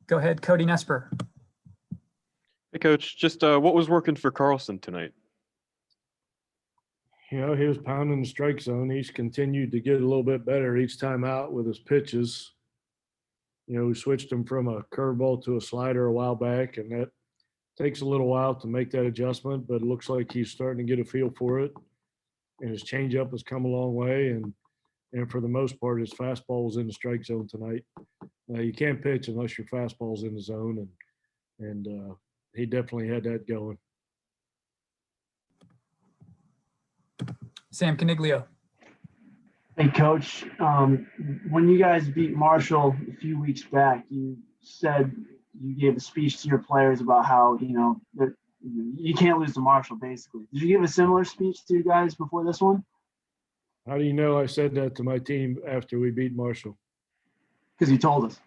Go ahead, Cody Nesper. Hey, Coach. Just what was working for Carlson tonight? He was pounding the strike zone. He's continued to get a little bit better each time out with his pitches. We switched him from a curveball to a slider a while back, and that takes a little while to make that adjustment, but it looks like he's starting to get a feel for it. And his changeup has come a long way, and for the most part, his fastball was in the strike zone tonight. You can't pitch unless your fastball's in the zone, and he definitely had that going. Sam Coniglio. Hey, Coach. When you guys beat Marshall a few weeks back, you said you gave a speech to your players about how, that you can't lose to Marshall, basically. Did you give a similar speech to you guys before this one? How do you know I said that to my team after we beat Marshall? Because you told us.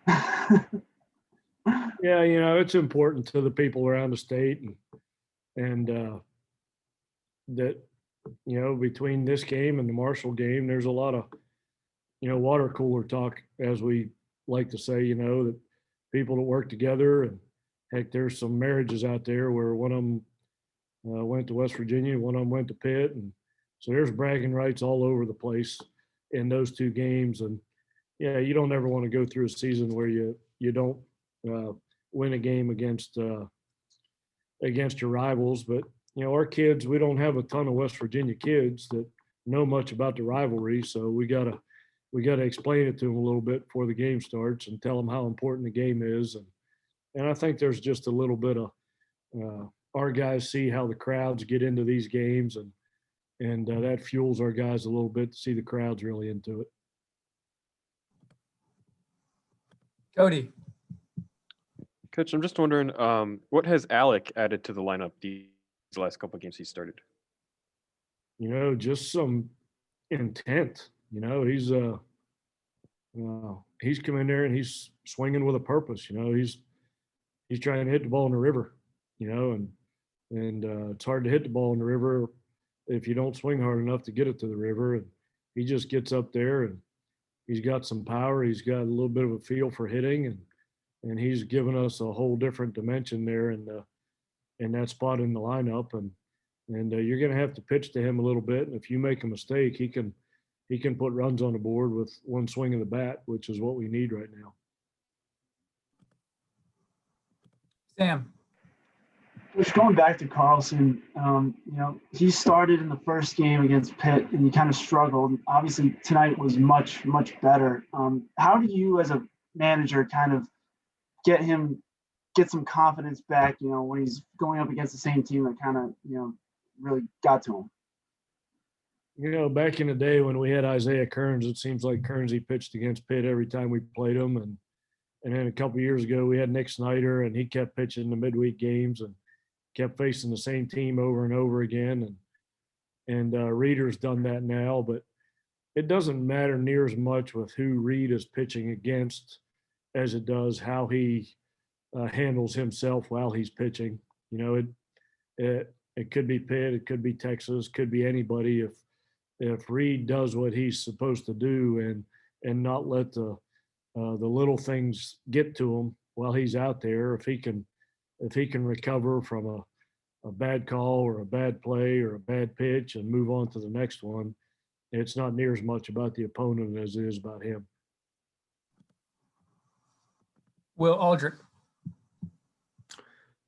Yeah, it's important to the people around the state, and that, between this game and the Marshall game, there's a lot of, water cooler talk, as we like to say, that people that work together, and heck, there's some marriages out there where one of them went to West Virginia, one of them went to Pitt, and so there's bragging rights all over the place in those two games. And yeah, you don't ever want to go through a season where you don't win a game against your rivals. But our kids, we don't have a ton of West Virginia kids that know much about the rivalry, so we gotta explain it to them a little bit before the game starts and tell them how important the game is. And I think there's just a little bit of our guys see how the crowds get into these games, and that fuels our guys a little bit to see the crowds really into it. Cody. Coach, I'm just wondering, what has Alec added to the lineup these last couple of games he started? Just some intent. He's come in there and he's swinging with a purpose. He's trying to hit the ball in the river. And it's hard to hit the ball in the river if you don't swing hard enough to get it to the river. And he just gets up there, and he's got some power. He's got a little bit of a feel for hitting, and he's given us a whole different dimension there in that spot in the lineup. And you're going to have to pitch to him a little bit. And if you make a mistake, he can put runs on the board with one swing of the bat, which is what we need right now. Sam. Just going back to Carlson, he started in the first game against Pitt, and he kind of struggled. Obviously, tonight was much, much better. How do you, as a manager, kind of get some confidence back, when he's going up against the same team that kind of, really got to him? Back in the day when we had Isaiah Kearns, it seems like Kearns, he pitched against Pitt every time we played him. And then a couple of years ago, we had Nick Snyder, and he kept pitching the midweek games and kept facing the same team over and over again. And Reeder's done that now, but it doesn't matter near as much with who Reed is pitching against as it does how he handles himself while he's pitching. It could be Pitt, it could be Texas, could be anybody. If Reed does what he's supposed to do and not let the little things get to him while he's out there, if he can recover from a bad call or a bad play or a bad pitch and move on to the next one, it's not near as much about the opponent as it is about him. Will Aldrich.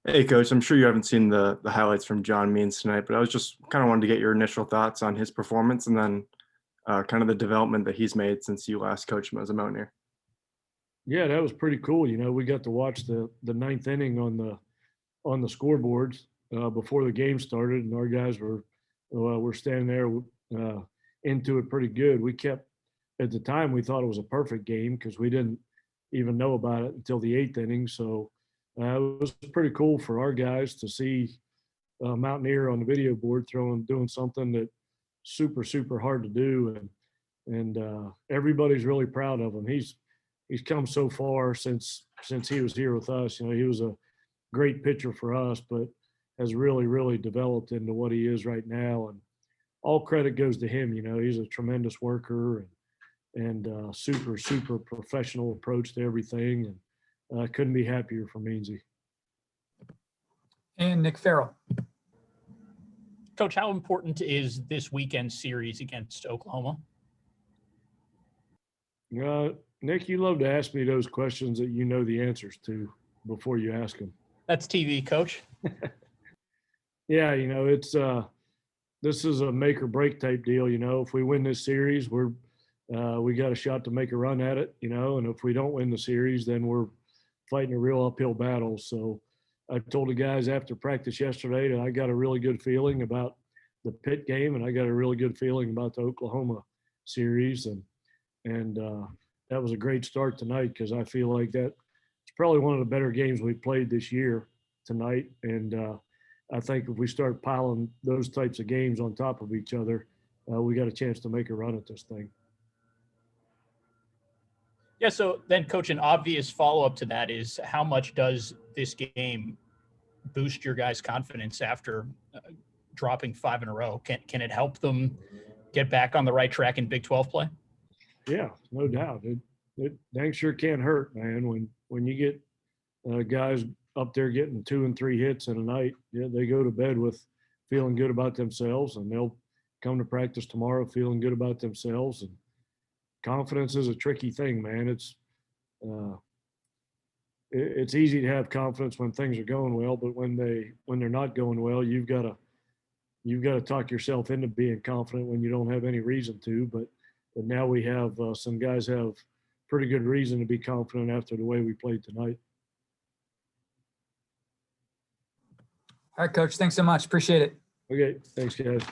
Hey, Coach. I'm sure you haven't seen the highlights from John Means tonight, but I was just kind of wanted to get your initial thoughts on his performance and then kind of the development that he's made since you last coached him as a Mountaineer. Yeah, that was pretty cool. We got to watch the ninth inning on the scoreboards before the game started, and our guys were standing there into it pretty good. We kept, at the time, we thought it was a perfect game because we didn't even know about it until the eighth inning. So it was pretty cool for our guys to see Mountaineer on the video board doing something that super, super hard to do. And everybody's really proud of him. He's come so far since he was here with us. He was a great pitcher for us, but has really, really developed into what he is right now. And all credit goes to him. He's a tremendous worker and super, super professional approach to everything. And I couldn't be happier for Meansy. And Nick Farrell. Coach, how important is this weekend series against Oklahoma? Nick, you love to ask me those questions that you know the answers to before you ask them. That's TV, Coach. Yeah, it's this is a make or break type deal. If we win this series, we got a shot to make a run at it. And if we don't win the series, then we're fighting a real uphill battle. So I told the guys after practice yesterday that I got a really good feeling about the Pitt game, and I got a really good feeling about the Oklahoma series, and that was a great start tonight because I feel like that it's probably one of the better games we played this year tonight, and I think if we start piling those types of games on top of each other, we got a chance to make a run at this thing. Yeah, so then, Coach, an obvious follow-up to that is how much does this game boost your guys' confidence after dropping 5 in a row? Can it help them get back on the right track in Big 12 play? Yeah, no doubt. It dang sure can hurt, man. When you get guys up there getting 2 and 3 hits in a night, yeah, they go to bed with feeling good about themselves, and they'll come to practice tomorrow feeling good about themselves. And confidence is a tricky thing, man. It's easy to have confidence when things are going well, but when they're not going well, you've got to talk yourself into being confident when you don't have any reason to. But now we have some guys have pretty good reason to be confident after the way we played tonight. All right, Coach. Thanks so much. Appreciate it. Okay, thanks, guys.